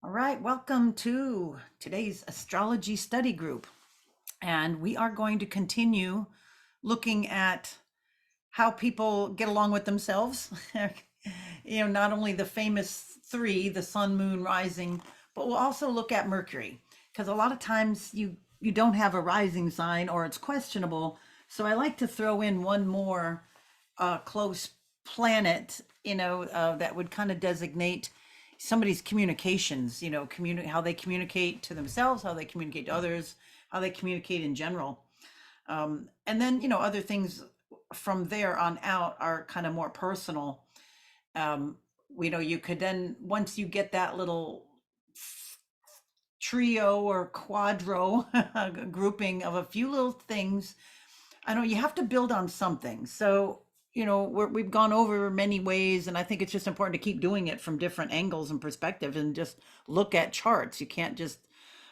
All right, welcome to today's astrology study group. And we are going to continue looking at how people get along with themselves. Not only the famous three, the sun, moon, rising, but we'll also look at Mercury because a lot of times you don't have a rising sign or it's questionable. So I like to throw in one more close planet, that would kind of designate somebody's communications, how they communicate to themselves, how they communicate to others, how they communicate in general. And then, other things from there on out are kind of more personal. Um, you could then, once you get that little trio or quadro grouping of a few little things, I know you have to build on something. So, we've gone over many ways, and I think it's just important to keep doing it from different angles and perspectives and just look at charts. You can't just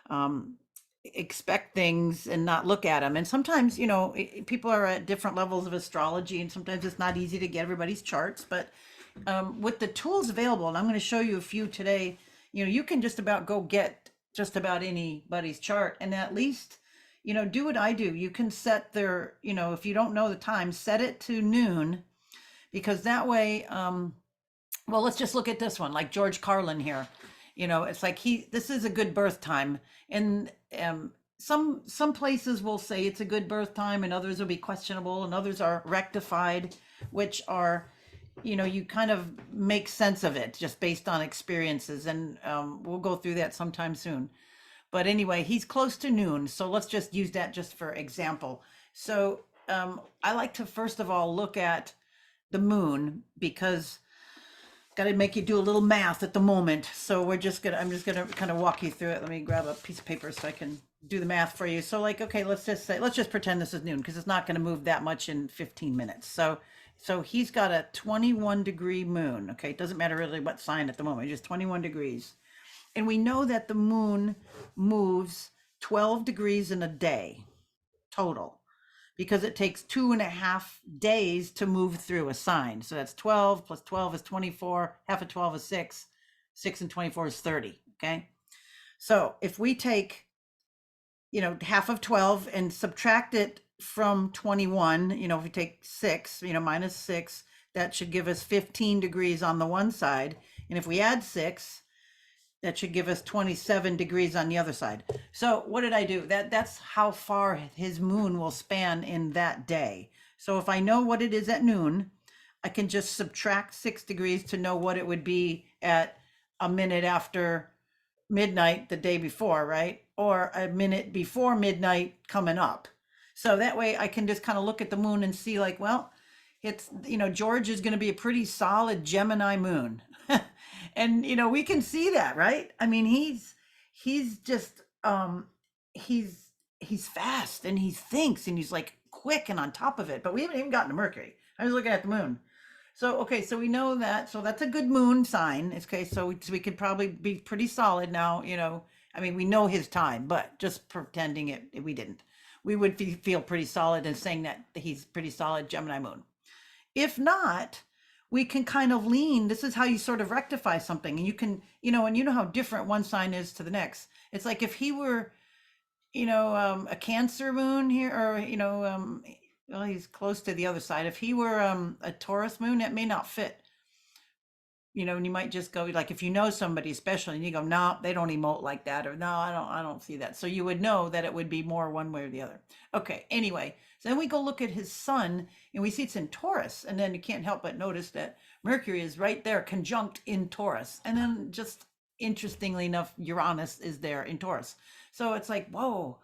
um, expect things and not look at them. And sometimes, people are at different levels of astrology, and sometimes it's not easy to get everybody's charts. But with the tools available, and I'm going to show you a few today, you can just about go get just about anybody's chart and at least do what I do. You can set their, if you don't know the time, set it to noon, because that way, well, let's just look at this one, like George Carlin here. It's like this is a good birth time. And some places will say it's a good birth time, and others will be questionable, and others are rectified, which are, you kind of make sense of it just based on experiences. And we'll go through that sometime soon. But anyway, he's close to noon. So let's just use that just for example. So I like to first of all look at the moon, because got to make you do a little math at the moment. So I'm just gonna kind of walk you through it. Let me grab a piece of paper so I can do the math for you. So like, okay, let's just pretend this is noon, because it's not going to move that much in 15 minutes. So he's got a 21 degree moon. Okay, it doesn't matter really what sign at the moment, just 21 degrees. And we know that the moon moves 12 degrees in a day total, because it takes 2.5 days to move through a sign. So that's 12 plus 12 is 24. Half of 12 is 6. 6 and 24 is 30. Okay. So if we take, half of 12 and subtract it from 21, if we take 6, minus 6, that should give us 15 degrees on the one side. And if we add 6, that should give us 27 degrees on the other side. So what did I do? That's how far his moon will span in that day. So if I know what it is at noon, I can just subtract 6 degrees to know what it would be at a minute after midnight the day before, right? Or a minute before midnight coming up. So that way I can just kind of look at the moon and see, like, well, it's, George is going to be a pretty solid Gemini moon. And we can see that, right? I mean, he's just he's fast, and he thinks, and he's like quick and on top of it. But we haven't even gotten to Mercury. I was looking at the moon. So okay, so we know that. So that's a good moon sign. Okay, so we could probably be pretty solid now. I mean, we know his time, but just pretending it, we didn't. We would feel pretty solid in saying that he's pretty solid Gemini moon. If not, we can kind of lean. This is how you sort of rectify something. And you can, and you know how different one sign is to the next. It's like if he were, a Cancer moon here, or, well, he's close to the other side. If he were a Taurus moon, it may not fit. And you might just go, like, if you know somebody especially, and you go, no, they don't emote like that, or no, I don't see that. So you would know that it would be more one way or the other. Okay, anyway, so then we go look at his sun, and we see it's in Taurus, and then you can't help but notice that Mercury is right there conjunct in Taurus. And then, just interestingly enough, Uranus is there in Taurus. So it's like, whoa.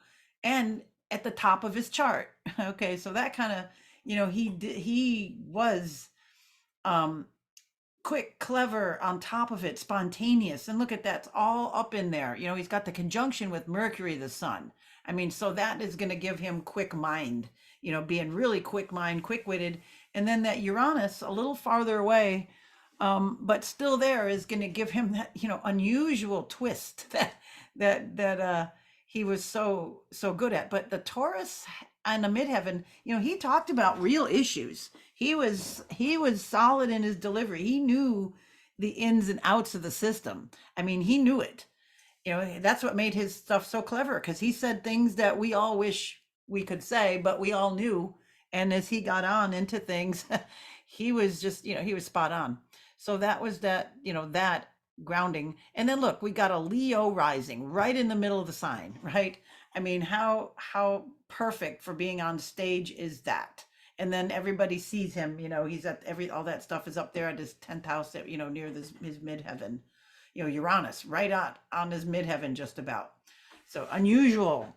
And at the top of his chart. Okay, so that kind of, he was um quick, clever, on top of it, spontaneous. And look at that, it's all up in there. He's got the conjunction with Mercury, the sun. I mean, so that is going to give him quick mind, being really quick mind, quick witted. And then that Uranus, a little farther away, but still there, is going to give him that, unusual twist that he was so good at. But the Taurus and the midheaven, he talked about real issues. He was solid in his delivery. He knew the ins and outs of the system. I mean, he knew it. That's what made his stuff so clever, because he said things that we all wish we could say, but we all knew. And as he got on into things, he was just, he was spot on. So that was that, that grounding. And then look, we got a Leo rising right in the middle of the sign, right? I mean, how perfect for being on stage is that? And then everybody sees him, he's at all that stuff is up there at his 10th house, near his midheaven, Uranus, right on his midheaven, just about. So unusual,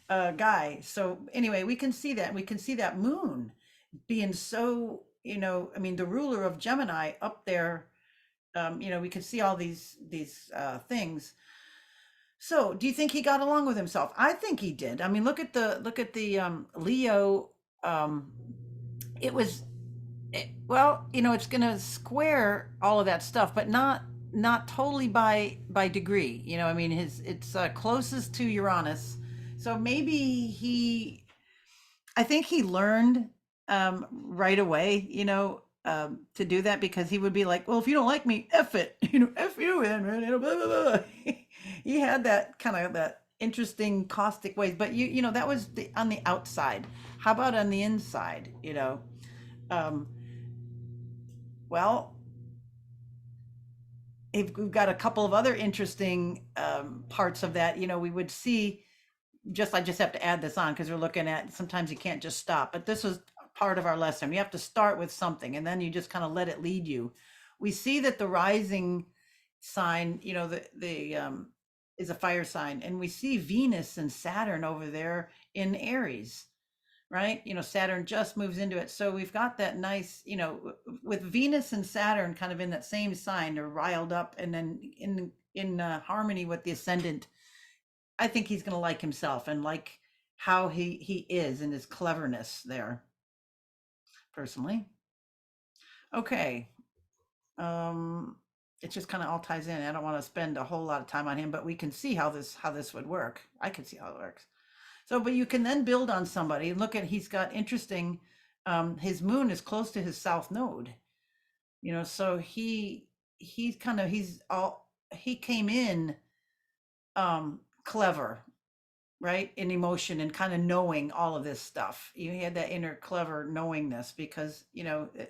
guy. So anyway, we can see that. We can see that moon being so, I mean, the ruler of Gemini up there. We can see all these things. So, do you think he got along with himself? I think he did. I mean, look at the Leo. Um, it was well, it's going to square all of that stuff, but not totally by degree. I mean, it's closest to Uranus, so maybe I think he learned right away, to do that, because he would be like, well, if you don't like me, F it, F you, and blah, blah, blah. He had that kind of that interesting caustic ways, but that was on the outside. How about on the inside? Um, well, if we've got a couple of other interesting parts of that, we would see. I just have to add this on because we're looking at, sometimes you can't just stop, but this was part of our lesson. You have to start with something and then you just kind of let it lead you. We see that the rising sign, the is a fire sign, and we see Venus and Saturn over there in Aries, right? Saturn just moves into it. So we've got that nice, with Venus and Saturn kind of in that same sign, they're riled up, and then in harmony with the ascendant. I think he's going to like himself and like how he is and his cleverness there, personally. Okay. Um it just kind of all ties in. I don't want to spend a whole lot of time on him, but we can see how this would work. I can see how it works. So, but you can then build on somebody. Look at, he's got interesting, his moon is close to his south node. So he came in clever, right, in emotion, and kind of knowing all of this stuff. You had that inner clever knowingness, because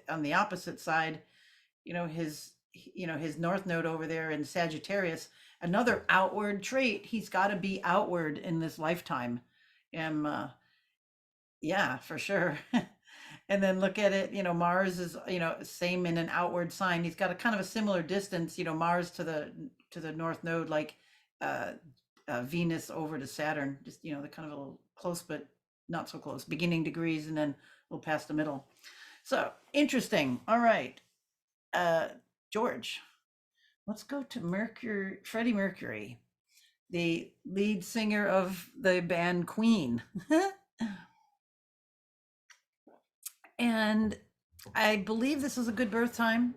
on the opposite side, his north node over there in Sagittarius, another outward trait. He's got to be outward in this lifetime. And yeah, for sure. And then look at it, Mars is, same in an outward sign. He's got a kind of a similar distance, Mars to the north node, like uh, Venus over to Saturn, just, they're kind of a little close, but not so close, beginning degrees, and then a little past the middle. So interesting. All right. Uh, George, let's go to Freddie Mercury, the lead singer of the band Queen. And I believe this was a good birth time.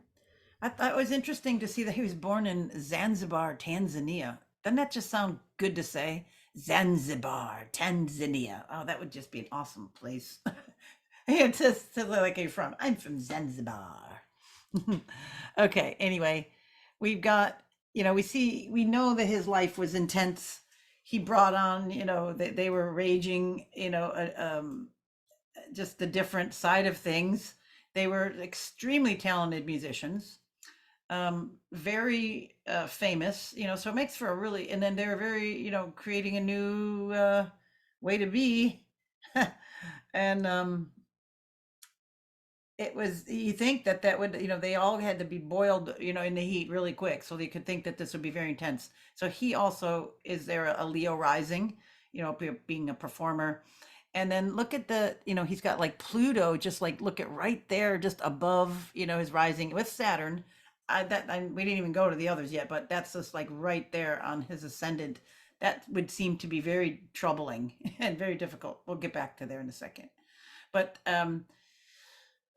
I thought it was interesting to see that he was born in Zanzibar, Tanzania. Doesn't that just sound good to say? Zanzibar, Tanzania. Oh, that would just be an awesome place. Yeah, to like you're from. I'm from Zanzibar. Okay, anyway, we've got, we know that his life was intense. He brought on, they were raging, just the different side of things. They were extremely talented musicians, very famous, so it makes for a really, and then they're very, creating a new way to be. And it was, you think that would, they all had to be boiled, in the heat really quick, so they could think that this would be very intense. So he also is there, a Leo rising, being a performer. And then look at the, he's got like Pluto, just like, look at right there, just above, his rising with Saturn. We didn't even go to the others yet, but that's just like right there on his ascendant. That would seem to be very troubling and very difficult. We'll get back to there in a second. But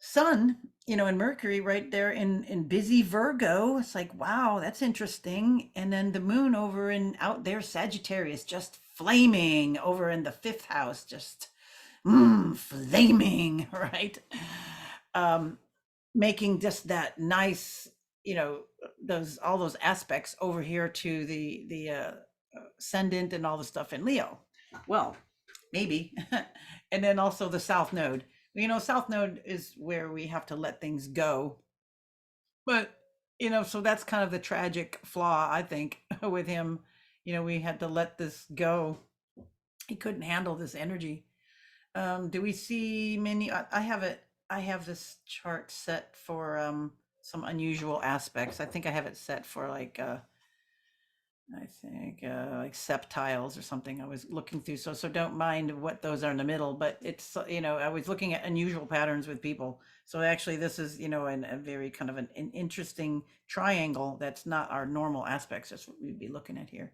Sun, and Mercury right there in busy Virgo. It's like, wow, that's interesting. And then the moon over in out there, Sagittarius, just flaming over in the fifth house, just flaming, right? Um, Making just that nice you know, those all those aspects over here to the ascendant and all the stuff in Leo. Well, maybe. And then also the South Node. You know, South Node is where we have to let things go. But, you know, so that's kind of the tragic flaw, I think, with him. You know, we had to let this go. He couldn't handle this energy. Do we see many? I have it. I have this chart set for some unusual aspects. I think I have it set for like I think like septiles or something. I was looking through, so don't mind what those are in the middle, but it's you know I was looking at unusual patterns with people. So actually, this is you know a very kind of an interesting triangle that's not our normal aspects. That's what we'd be looking at here.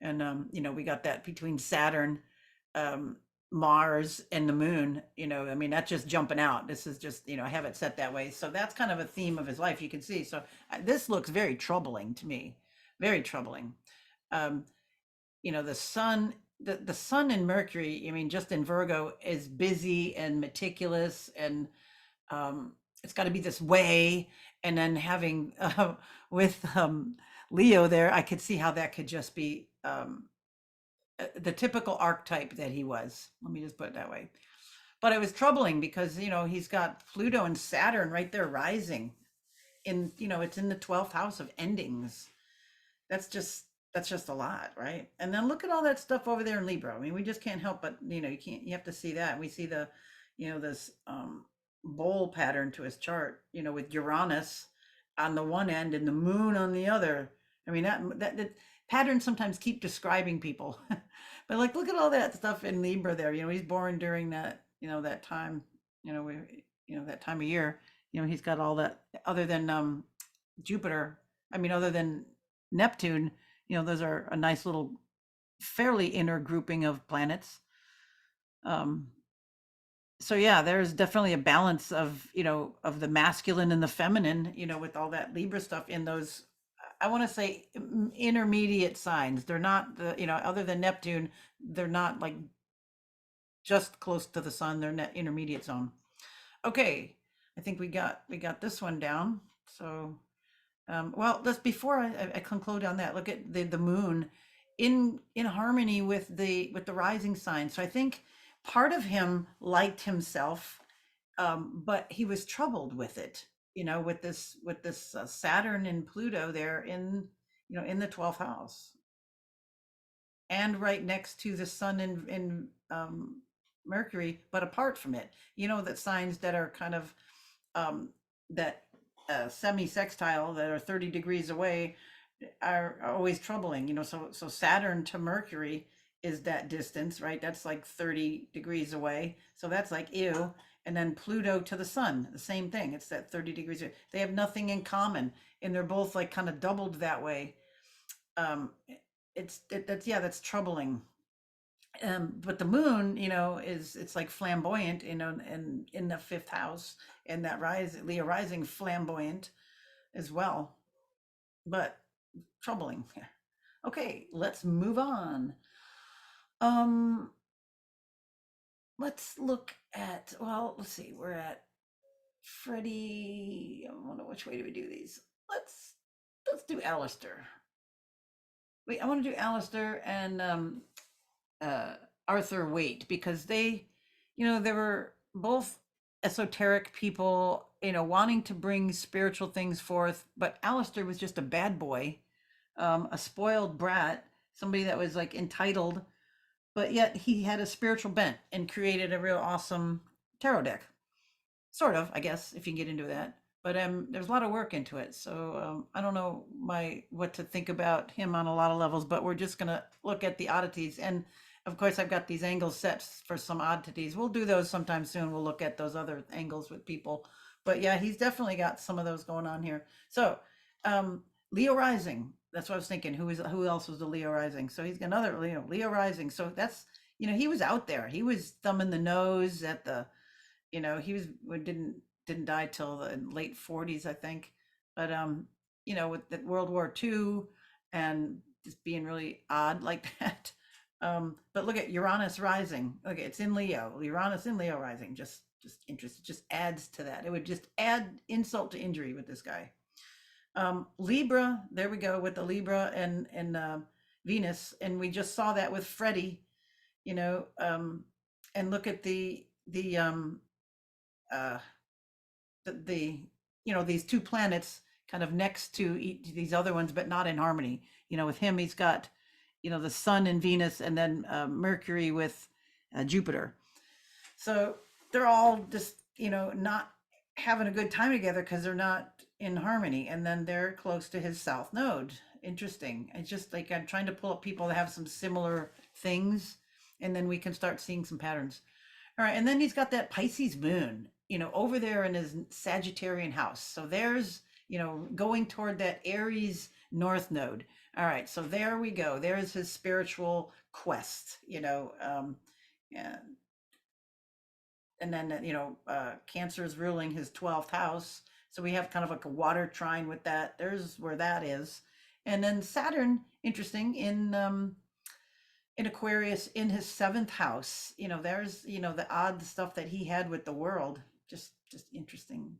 And you know we got that between Saturn, um, Mars, and the Moon. You know, I mean that's just jumping out. This is just you know I have it set that way. So that's kind of a theme of his life. You can see. So this looks very troubling to me. Very troubling. Um, you know, the sun, the sun in Mercury, I mean, just in Virgo is busy and meticulous and it's got to be this way. And then having with Leo there, I could see how that could just be the typical archetype that he was. Let me just put it that way. But it was troubling because, you know, he's got Pluto and Saturn right there rising in, you know, it's in the 12th house of endings. That's just that's just a lot, right? And then look at all that stuff over there in Libra. I mean, we just can't help but you know you have to see that. We see the you know this bowl pattern to his chart. You know, with Uranus on the one end and the Moon on the other. I mean that patterns sometimes keep describing people, but like look at all that stuff in Libra there. You know, he's born during that you know that time. You know we you know that time of year. You know he's got all that other than Jupiter. I mean, other than Neptune, you know, those are a nice little, fairly inner grouping of planets. Um, so yeah, there's definitely a balance of, you know, of the masculine and the feminine, you know, with all that Libra stuff in those, I want to say intermediate signs. They're not the, you know, other than Neptune, they're not like just close to the sun. They're net intermediate zone. Okay. I think we got this one down. So well, let's before I conclude on that. Look at the moon in harmony with the rising sign. So I think part of him liked himself, but he was troubled with it. You know, with this Saturn and Pluto there in you know in the 12th house and right next to the sun in Mercury, but apart from it. You know that signs that are kind of um, that semi-sextile that are 30 degrees away are always troubling, you know. So Saturn to Mercury is that distance, right? That's like 30 degrees away. So that's like ew. And then Pluto to the sun, the same thing. It's that 30 degrees. They have nothing in common, and they're both like kind of doubled that way. Um, that's yeah, that's troubling. But the moon, you know, is it's like flamboyant, you know, and in the fifth house, and that rise Leo rising flamboyant as well, but troubling. Okay, let's move on. Um, let's look at well, let's see, we're at Freddie. I wonder which way do we do these. Let's do Aleister. Wait, I want to do Aleister and uh, Arthur Waite because they, you know, they were both esoteric people, you know, wanting to bring spiritual things forth. But Alistair was just a bad boy, a spoiled brat, somebody that was like entitled, but yet he had a spiritual bent and created a real awesome tarot deck. Sort of, I guess, if you can get into that. But there's a lot of work into it, so I don't know what to think about him on a lot of levels. But we're just gonna look at the oddities, and of course, I've got these angles set for some oddities. We'll do those sometime soon. We'll look at those other angles with people. But yeah, he's definitely got some of those going on here. So Leo rising. That's what I was thinking. Who else was the Leo rising? So he's got another Leo rising. So that's you know he was out there. He was thumbing the nose at the you know he was didn't die till the late 40s I think, but you know with the World War II and just being really odd like that. But look at Uranus rising. Okay, it's in Leo. Uranus in Leo rising. Just interest. It just adds to that. It would just add insult to injury with this guy. Libra, there we go with the Libra and Venus, and we just saw that with Freddie, you know, and look at the uh, the these two planets kind of next to these other ones, but not in harmony. With him, he's got the Sun and Venus, and then Mercury with Jupiter. So they're all just not having a good time together because they're not in harmony, and then they're close to his south node. Interesting. It's just like I'm trying to pull up people that have some similar things, and then we can start seeing some patterns. All right, and then he's got that Pisces moon, over there in his Sagittarian house. So there's, going toward that Aries north node. All right, so there we go. There's his spiritual quest, yeah. And then, Cancer is ruling his 12th house. So we have kind of like a water trine with that. There's where that is. And then Saturn, interesting, in Aquarius in his seventh house. There's the odd stuff that he had with the world. Just interesting.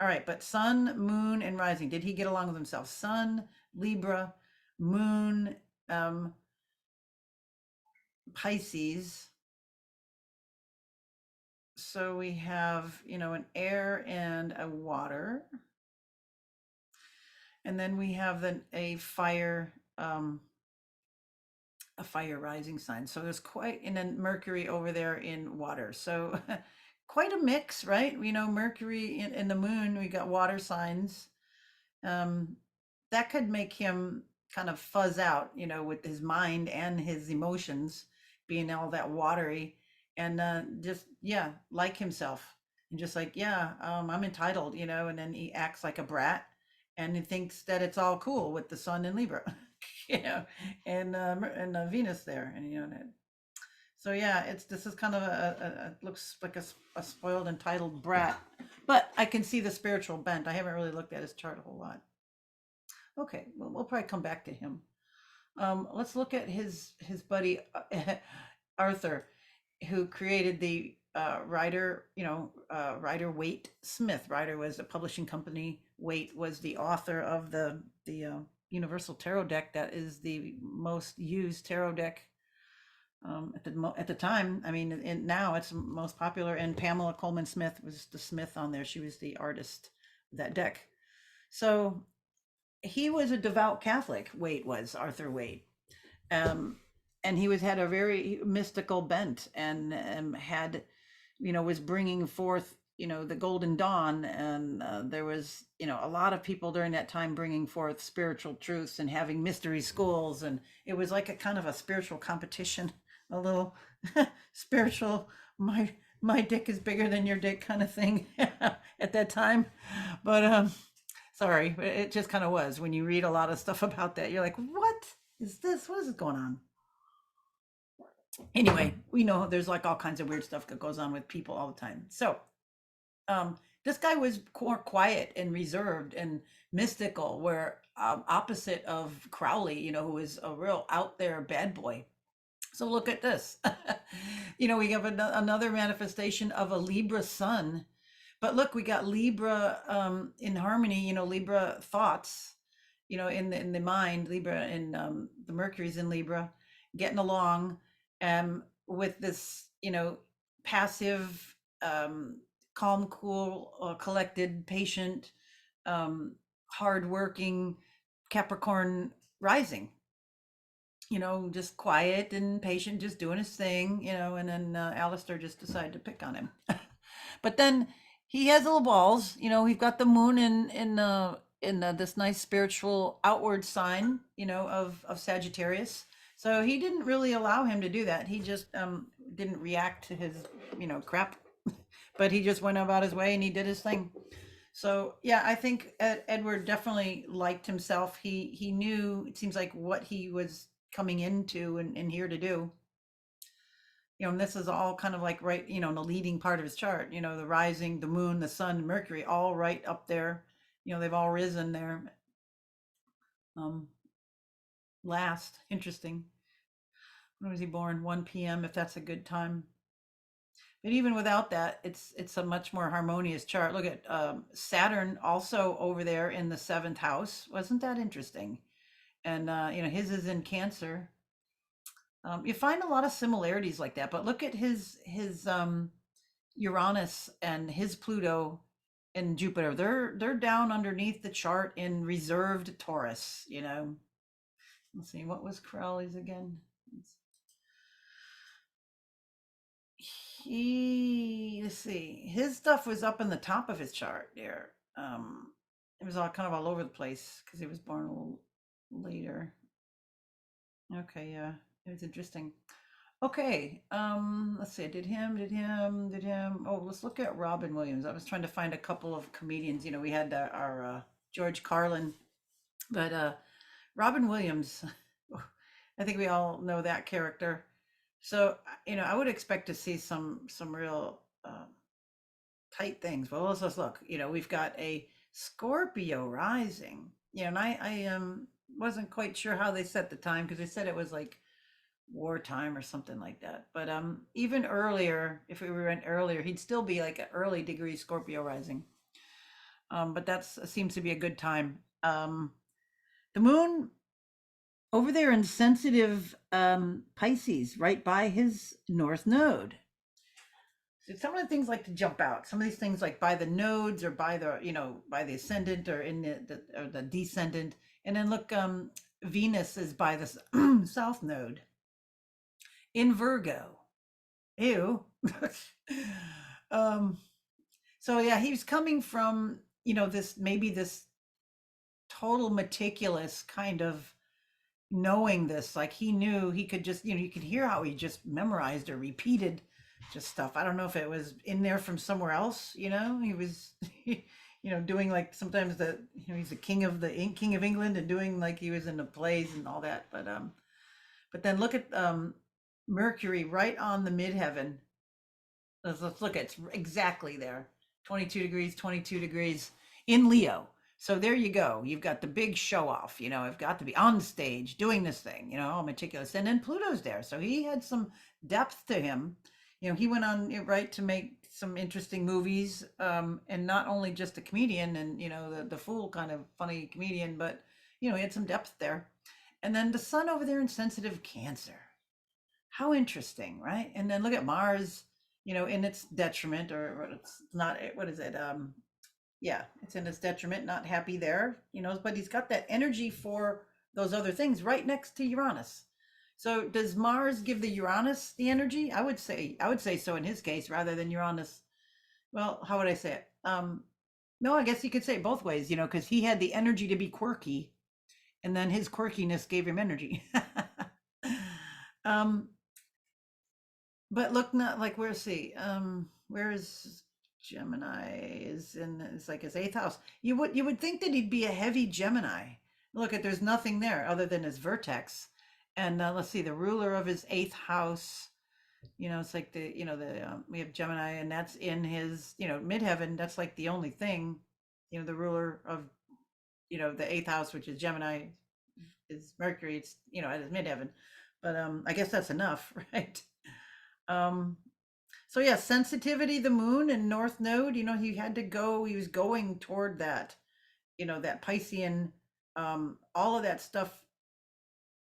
All right, but Sun, Moon, and Rising. Did he get along with himself? Sun, Libra, Moon, Pisces. So we have an air and a water, and then we have a fire rising sign. So there's quite, and then Mercury over there in water. So quite a mix, right? Mercury in the moon, we got water signs. Um, that could make him kind of fuzz out, with his mind and his emotions being all that watery, and just, yeah, like himself. And just like, yeah, I'm entitled, and then he acts like a brat and he thinks that it's all cool with the sun in Libra. you know, and Venus there, and so yeah, this is kind of looks like a spoiled entitled brat, but I can see the spiritual bent. I haven't really looked at his chart a whole lot. Okay, well, we'll probably come back to him. Let's look at his buddy Arthur, who created the Rider Waite Smith. Rider was a publishing company. Waite was the author of the Universal Tarot deck that is the most used tarot deck at the time. I mean, and now it's most popular. And Pamela Coleman Smith was the Smith on there. She was the artist of that deck. So he was a devout Catholic. Waite was Arthur Waite, um, and he had a very mystical bent, and had was bringing forth the golden dawn, and there was a lot of people during that time bringing forth spiritual truths and having mystery schools, and it was like a kind of a spiritual competition, a little spiritual, my dick is bigger than your dick kind of thing at that time. But sorry, but it just kind of was. When you read a lot of stuff about that, you're like, what is this? What is going on? Anyway, we know there's like all kinds of weird stuff that goes on with people all the time. So this guy was more quiet and reserved and mystical, where opposite of Crowley, who was a real out there bad boy. So look at this. We have another manifestation of a Libra sun. But look, we got Libra in harmony, Libra thoughts, in the mind, Libra, and the Mercury's in Libra, getting along with this, passive, calm, cool, collected, patient, hardworking Capricorn rising. Just quiet and patient, just doing his thing, and then Aleister just decided to pick on him. But then he has little balls, we've got the moon in this nice spiritual outward sign, of Sagittarius. So he didn't really allow him to do that. He just didn't react to his, crap, but he just went about his way and he did his thing. So yeah, I think Edward definitely liked himself. He knew, it seems like, what he was coming into and here to do. And this is all kind of like right, in the leading part of his chart, the rising, the moon, the sun, Mercury, all right up there. They've all risen there. Um, last, interesting. When was he born? 1 p.m., if that's a good time. But even without that, it's a much more harmonious chart. Look at Saturn also over there in the seventh house. Wasn't that interesting? And his is in Cancer. You find a lot of similarities like that. But look at his Uranus and his Pluto and Jupiter. They're down underneath the chart in reserved Taurus. Let's see, what was Crowley's again? Let's see, his stuff was up in the top of his chart there. It was all kind of all over the place because he was born a little later. Okay, yeah, it was interesting. Okay, let's see. I did him. Oh, let's look at Robin Williams. I was trying to find a couple of comedians. We had our George Carlin, but Robin Williams, I think we all know that character. So, I would expect to see some real tight things. Well, let's look. We've got a Scorpio rising. And I wasn't quite sure how they set the time because they said it was like wartime or something like that. But even earlier, if we went earlier, he'd still be like an early degree Scorpio rising. But that seems to be a good time. The moon over there in sensitive Pisces, right by his north node. So some of the things like to jump out. Some of these things like by the nodes or by the ascendant or in the descendant. And then look, Venus is by the south node in Virgo. Ew. um, so yeah, he was coming from, this total meticulous kind of knowing this, like he knew he could just, you could hear how he just memorized or repeated just stuff. I don't know if it was in there from somewhere else, he was doing like sometimes he's the king of England and doing like he was in the plays and all that. But then look at Mercury right on the midheaven. Let's look at it's exactly there. 22 degrees in Leo. So there you go. You've got the big show off, I've got to be on stage doing this thing, all meticulous. And then Pluto's there. So he had some depth to him. He went on, right, to make some interesting movies, and not only just a comedian and, the fool kind of funny comedian, but, he had some depth there. And then the sun over there in sensitive Cancer. How interesting, right? And then look at Mars, in its detriment, or it's not, what is it? Yeah, it's in its detriment, not happy there, but he's got that energy for those other things right next to Uranus. So does Mars give the Uranus the energy? I would say so in his case rather than Uranus. Well, how would I say it? No, I guess you could say it both ways, because he had the energy to be quirky, and then his quirkiness gave him energy. um, but look, not like where is Gemini is in, it's like his eighth house. You would think that he'd be a heavy Gemini. Look at, there's nothing there other than his vertex. And let's see, the ruler of his eighth house. It's like we have Gemini, and that's in his midheaven. That's like the only thing. The ruler of the eighth house, which is Gemini, is Mercury. It's at his midheaven. But I guess that's enough, right? Um, so yeah, sensitivity, the moon and north node, he was going toward that, that Piscean, all of that stuff,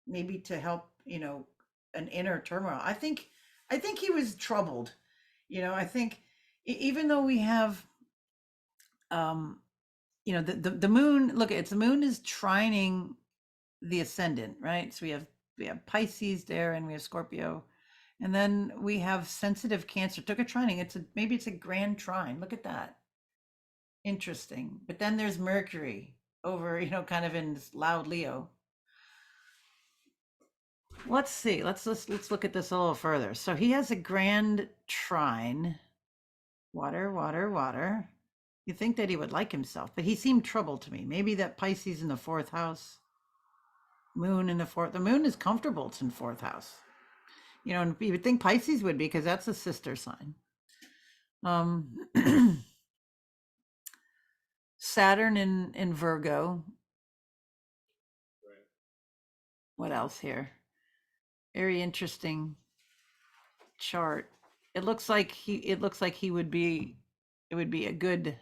maybe to help, an inner turmoil. I think he was troubled. I think even though we have, um, the moon, look, it's the moon is trining the ascendant, right? So we have Pisces there, and we have Scorpio. And then we have sensitive Cancer. Took a trining. Maybe it's a grand trine. Look at that. Interesting. But then there's Mercury over, kind of in this loud Leo. Let's see. Let's look at this a little further. So he has a grand trine. Water, water, water. You think that he would like himself, but he seemed troubled to me. Maybe that Pisces in the fourth house. Moon in the fourth. The moon is comfortable. It's in fourth house. And you would think Pisces would be, because that's a sister sign. Saturn in Virgo. What else here? Very interesting chart. it looks like he would be, it would be a good,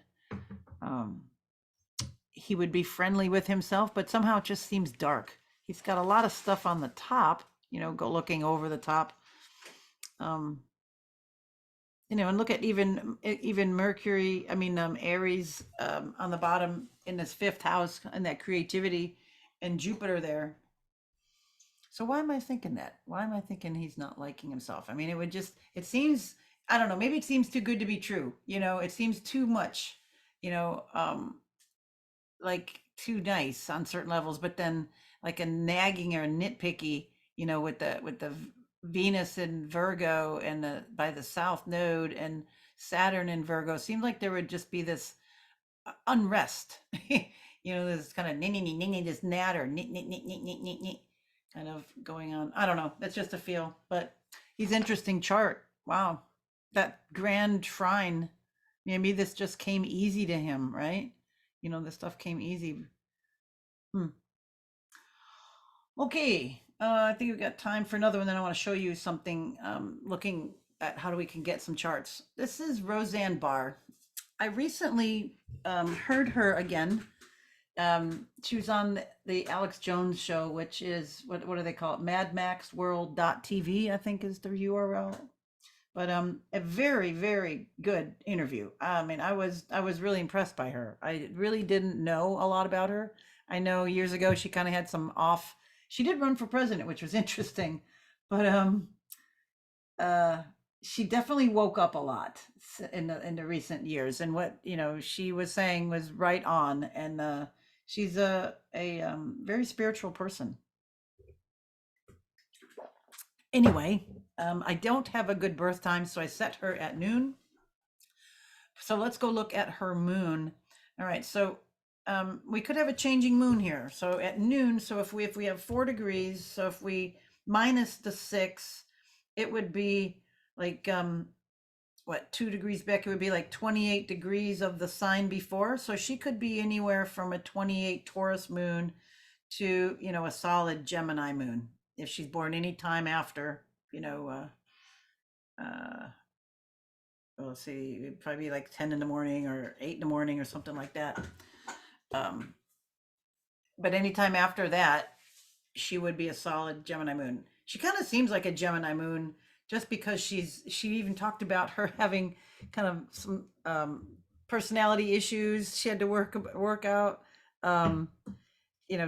um, he would be friendly with himself, but somehow it just seems dark. He's got a lot of stuff on the top, go looking over the top. Um, and look at even Mercury, I mean, Aries, on the bottom in this fifth house and that creativity, and Jupiter there. So why am I thinking that? Why am I thinking he's not liking himself? I mean, it seems, I don't know, maybe it seems too good to be true. It seems too much, you know, um, like too nice on certain levels, but then like a nagging or a nitpicky, with the Venus in Virgo and the by the South Node and Saturn in Virgo, seemed like there would just be this unrest. This kind of this natter, kind of going on. I don't know. That's just a feel, but he's interesting chart. Wow, that grand trine. Maybe this just came easy to him, right? This stuff came easy. Hmm. Okay, I think we've got time for another one. Then I want to show you something. Looking at how we can get some charts. This is Rosanne Barr. I recently heard her again. She was on the Alex Jones show, which is what do they call it? MadMaxWorld.tv, I think is the URL. But a very, very good interview. I mean, I was really impressed by her. I really didn't know a lot about her. I know years ago she kind of had some off. She did run for president, which was interesting, but uh, she definitely woke up a lot in the recent years, and what she was saying was right on. And she's a very spiritual person. Anyway, I don't have a good birth time, so I set her at noon. So let's go look at her moon. All right, so we could have a changing moon here. So at noon, so if we have 4 degrees, so if we minus the 6, it would be like what, 2 degrees back, it would be like 28 degrees of the sign before. So she could be anywhere from a 28 Taurus moon to a solid Gemini moon if she's born any time after, uh well, let's see, it'd probably be like 10 in the morning or 8 in the morning or something like that. um but anytime after that, she would be a solid Gemini moon. She kind of seems like a Gemini moon just because she even talked about her having kind of some personality issues she had to work out. um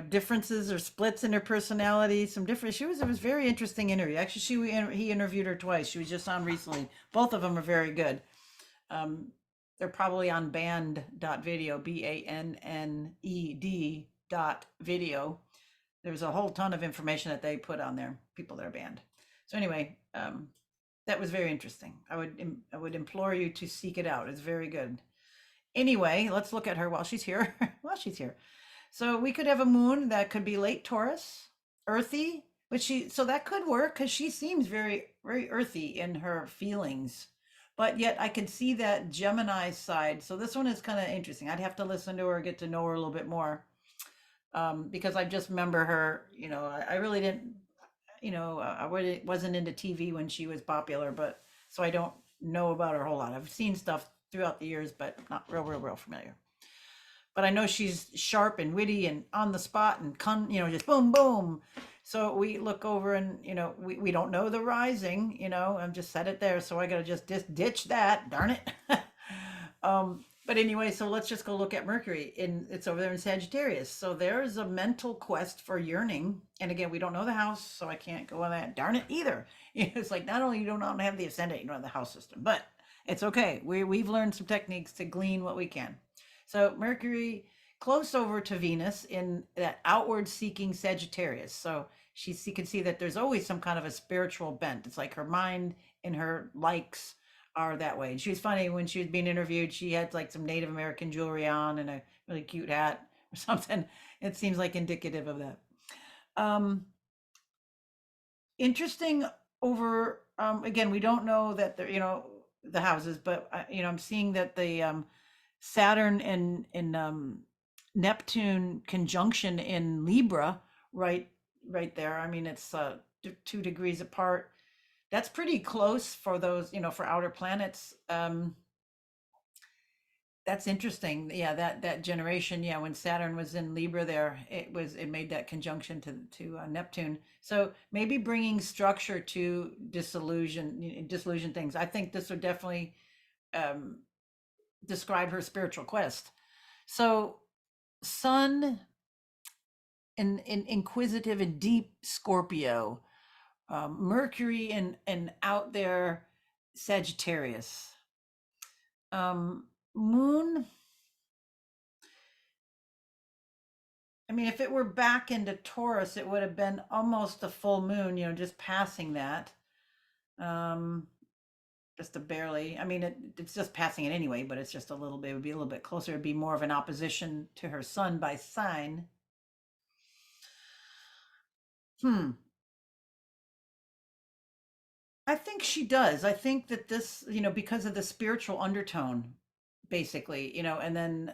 differences or splits in her personality, some different, it was a very interesting interview. Actually, he interviewed her twice. She was just on recently. Both of them are very good. They're probably on banned.video, BANNED.video. There's a whole ton of information that they put on there, people that are banned. So anyway, that was very interesting. I would implore you to seek it out. It's very good. Anyway, let's look at her while she's here. While she's here. So we could have a moon that could be late Taurus, earthy, but so that could work because she seems very, very earthy in her feelings. But yet I can see that Gemini side. So this one is kind of interesting. I'd have to listen to her, get to know her a little bit more. Because I just remember her, I really didn't, I really wasn't into TV when she was popular, but so I don't know about her a whole lot. I've seen stuff throughout the years, but not real familiar. But I know she's sharp and witty and on the spot and just boom, boom. So we look over and, we don't know the rising, I've just said it there. So I got to just ditch that, darn it. But anyway, so let's just go look at Mercury. It's over there in Sagittarius. So there's a mental quest for yearning. And again, we don't know the house, so I can't go on that, darn it, either. It's like, not only you don't have the ascendant, you don't have the house system, but it's okay. We've learned some techniques to glean what we can. So Mercury close over to Venus in that outward seeking Sagittarius. So she can see that there's always some kind of a spiritual bent. It's like her mind and her likes are that way. And she was funny when she was being interviewed. She had like some Native American jewelry on and a really cute hat or something. It seems like indicative of that. Interesting over, again, we don't know that the houses, but I'm seeing that the Saturn and Neptune conjunction in Libra, right there. I mean, it's 2 degrees apart. That's pretty close for those, for outer planets. That's interesting. Yeah, that generation. Yeah, when Saturn was in Libra, there it made that conjunction to Neptune. So maybe bringing structure to disillusion things. I think this would definitely um, describe her spiritual quest. So Sun in inquisitive and deep Scorpio, Mercury and out there Sagittarius, Moon. I mean, if it were back into Taurus, it would have been almost a full moon, just passing that. Um, just a barely. I mean, it's just passing it anyway, but it's just a little bit. It would be a little bit closer. It'd be more of an opposition to her sun by sign. Hmm. I think she does. I think that this, because of the spiritual undertone, basically, and then,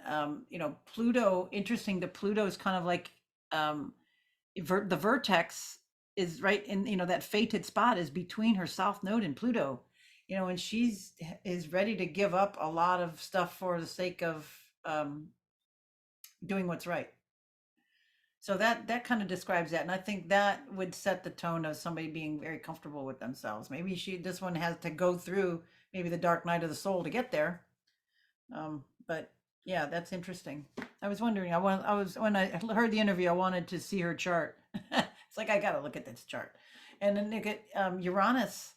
Pluto, interesting that Pluto is kind of like, um, the vertex is right in, that fated spot is between her south node and Pluto, and she's is ready to give up a lot of stuff for the sake of um, doing what's right. So that kind of describes that, and I think that would set the tone of somebody being very comfortable with themselves. Maybe this one has to go through maybe the dark night of the soul to get there. But yeah, that's interesting. I was wondering. I was when I heard the interview, I wanted to see her chart. It's like I got to look at this chart, and then look at Uranus.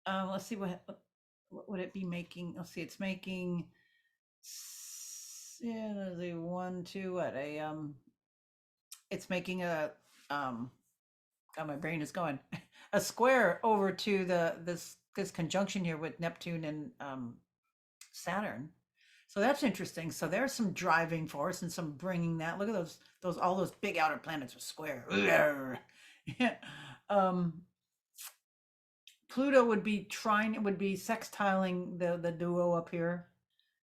Let's see what would it be making. Let's see, it's making. Yeah, there's a one, two, what a it's making a God, my brain is going a square over to this conjunction here with Neptune and Saturn. So that's interesting. So there's some driving force and some bringing that. Look at those all those big outer planets are square. Yeah. um, Pluto would be trying. It would be sextiling the duo up here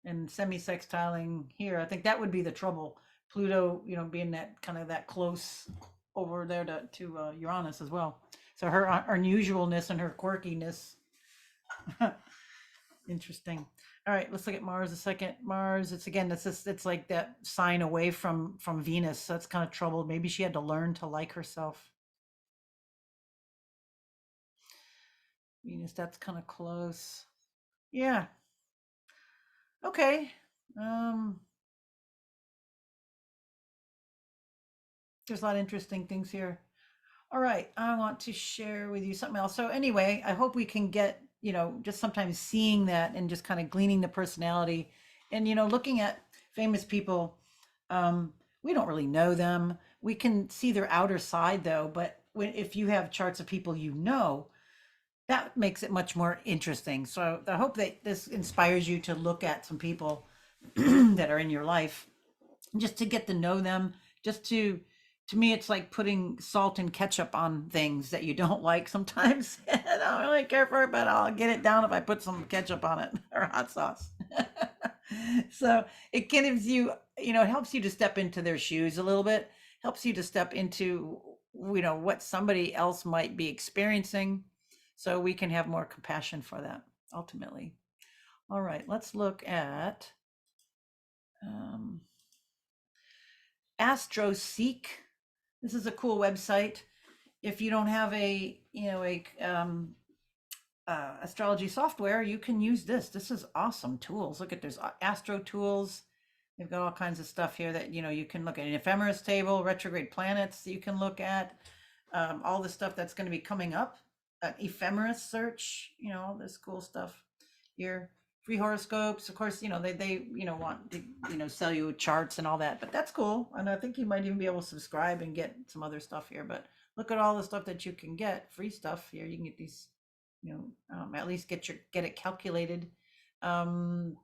and semi-sextiling here. I think that would be the trouble. Pluto, being that kind of that close over there to Uranus as well. So her unusualness and her quirkiness. Interesting. All right, let's look at Mars a second. Mars, it's again, it's like that sign away from Venus. So that's kind of troubled. Maybe she had to learn to like herself. Venus, that's kind of close. Yeah. Okay. Um, there's a lot of interesting things here. All right, I want to share with you something else. So anyway, I hope we can get, just sometimes seeing that and just kind of gleaning the personality and, looking at famous people. We don't really know them. We can see their outer side though, but if you have charts of people, that makes it much more interesting. So I hope that this inspires you to look at some people that are in your life just to get to know them, just to me it's like putting salt and ketchup on things that you don't like sometimes. I don't really care for it, but I'll get it down if I put some ketchup on it or hot sauce. So it gives you, it helps you to step into their shoes a little bit, helps you to step into, what somebody else might be experiencing, so we can have more compassion for that ultimately. All right, let's look at um, Astro. This is a cool website. If you don't have a astrology software, you can use this. This is awesome tools. Look at there's Astro tools. They've got all kinds of stuff here that you can look at an ephemeris table, retrograde planets. You can look at all the stuff that's going to be coming up. Ephemeris search. All this cool stuff here. Free horoscopes, of course. They want to sell you charts and all that, but that's cool. And I think you might even be able to subscribe and get some other stuff here. But look at all the stuff that you can get, free stuff here. You can get these, at least get it calculated. Um,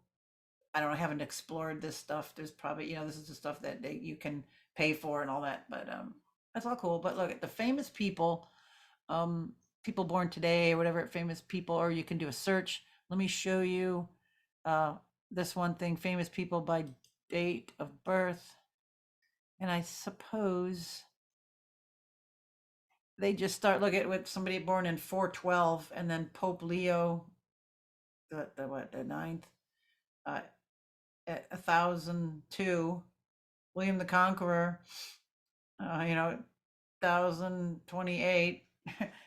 I don't know, I haven't explored this stuff. There's probably, this is the stuff that you can pay for and all that, but that's all cool. But look at the famous people, um, people born today or whatever, famous people, or you can do a search. Let me show you uh, this one thing, famous people by date of birth. And I suppose they just start look at with somebody born in 412, and then Pope Leo, the ninth, uh, at 1002, William the Conqueror, 1028.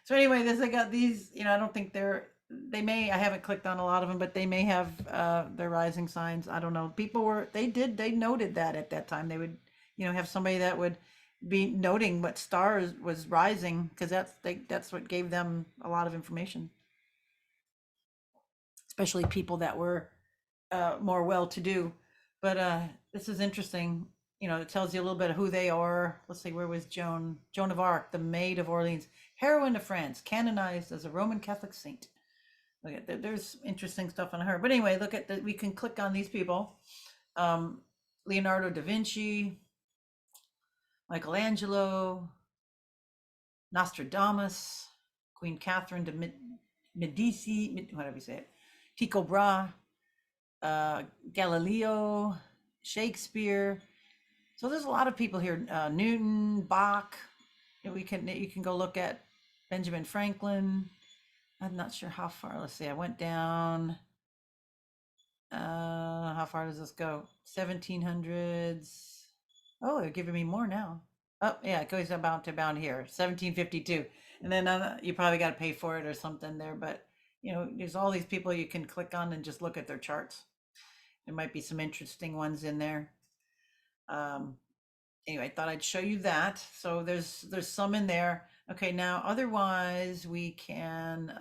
So anyway, this I got these. I don't think they may. I haven't clicked on a lot of them, but they may have their rising signs. I don't know. People they noted that at that time they would have somebody that would be noting what stars was rising, because that's what gave them a lot of information, especially people that were more well to do. But this is interesting. It tells you a little bit of who they are. Let's see, where was Joan of Arc, the Maid of Orleans, heroine of France, canonized as a Roman Catholic saint. Look at there's interesting stuff on her. But anyway, look at we can click on these people. Um, Leonardo da Vinci, Michelangelo, Nostradamus, Queen Catherine de Medici, whatever you say it, Tycho Brahe, Galileo, Shakespeare. So there's a lot of people here. Newton, Bach. You can go look at Benjamin Franklin. I'm not sure how far. Let's see. I went down. How far does this go? 1700s. Oh, they're giving me more now. Oh, yeah, it goes about here, 1752. And then you probably got to pay for it or something there. But, there's all these people you can click on and just look at their charts. There might be some interesting ones in there. Anyway, I thought I'd show you that. So there's some in there. Okay, now otherwise we can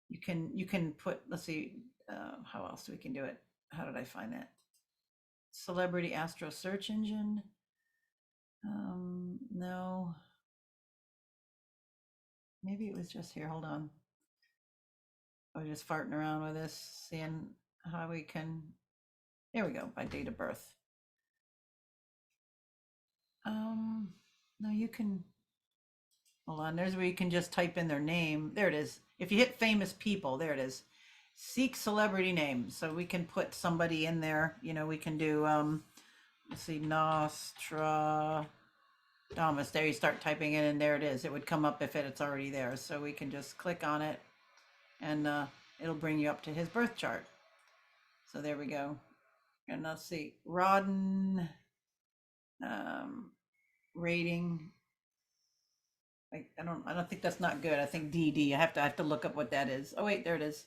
you can put, let's see, how else we can do it. How did I find that? Celebrity Astro search engine. No. Maybe it was just here. Hold on. I was just farting around with this, seeing how we can. There we go, by date of birth. No, you can. Hold on. There's where you can just type in their name. There it is. If you hit famous people, there it is. Seek celebrity names. So we can put somebody in there. We can do. Let's see, Nostradamus. There you start typing in, and there it is. It would come up if it's already there. So we can just click on it, and it'll bring you up to his birth chart. So there we go. And let's see, Rodden, rating. I don't think that's not good. I think DD. I have to look up what that is. Oh wait, there it is.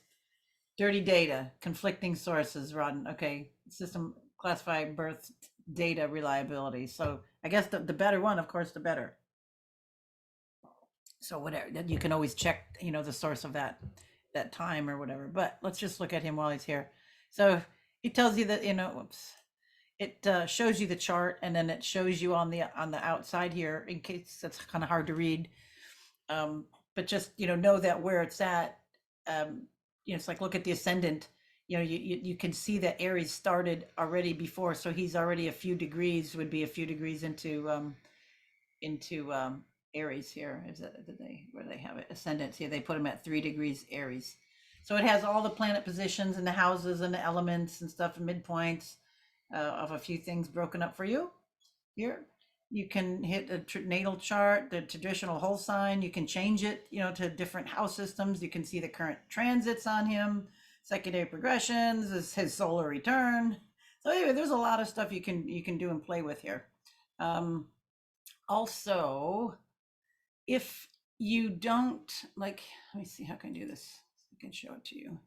Dirty data, conflicting sources, Rodden. Okay, system classify birth data reliability. So I guess the better one, of course, the better. So whatever, you can always check, the source of that time or whatever. But let's just look at him while he's here. So it tells you that, whoops, it shows you the chart, and then it shows you on the outside here, in case that's kind of hard to read. But just know that where it's at. It's like, look at the ascendant. You can see that Aries started already before, so he's already a few degrees, would be a few degrees into Aries here. Is that where they have it? Ascendants here. They put him at 3 degrees Aries. So it has all the planet positions and the houses and the elements and stuff, and midpoints of a few things broken up for you here. You can hit a natal chart, the traditional whole sign. You can change it, to different house systems. You can see the current transits on him, secondary progressions, his solar return. So anyway, there's a lot of stuff you can do and play with here. Also, if you don't like, let me see how can I do this. I can show it to you.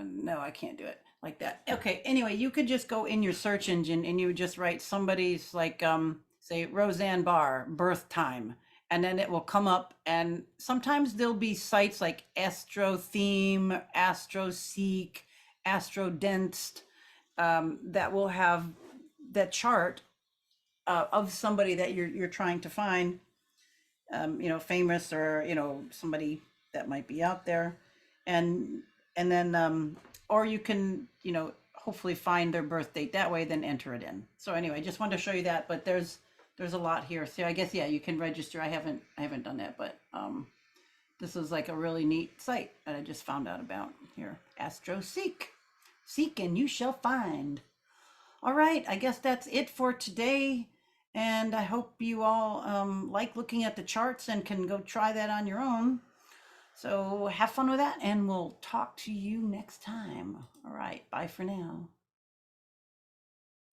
No, I can't do it like that. Okay, anyway, you could just go in your search engine and you would just write somebody's, like, say Rosanne Barr, birth time, and then it will come up. And sometimes there'll be sites like Astro Theme, Astro Seek, Astro Densed, that will have that chart of somebody that you're trying to find, famous, or somebody that might be out there, and then or you can hopefully find their birth date that way, then enter it in. So anyway, just wanted to show you that. But there's a lot here. So I guess, yeah, you can register. I haven't done that, but this is like a really neat site that I just found out about here. Astro Seek and you shall find. All right, I guess that's it for today. And I hope you all like looking at the charts and can go try that on your own. So have fun with that, and we'll talk to you next time. All right, bye for now.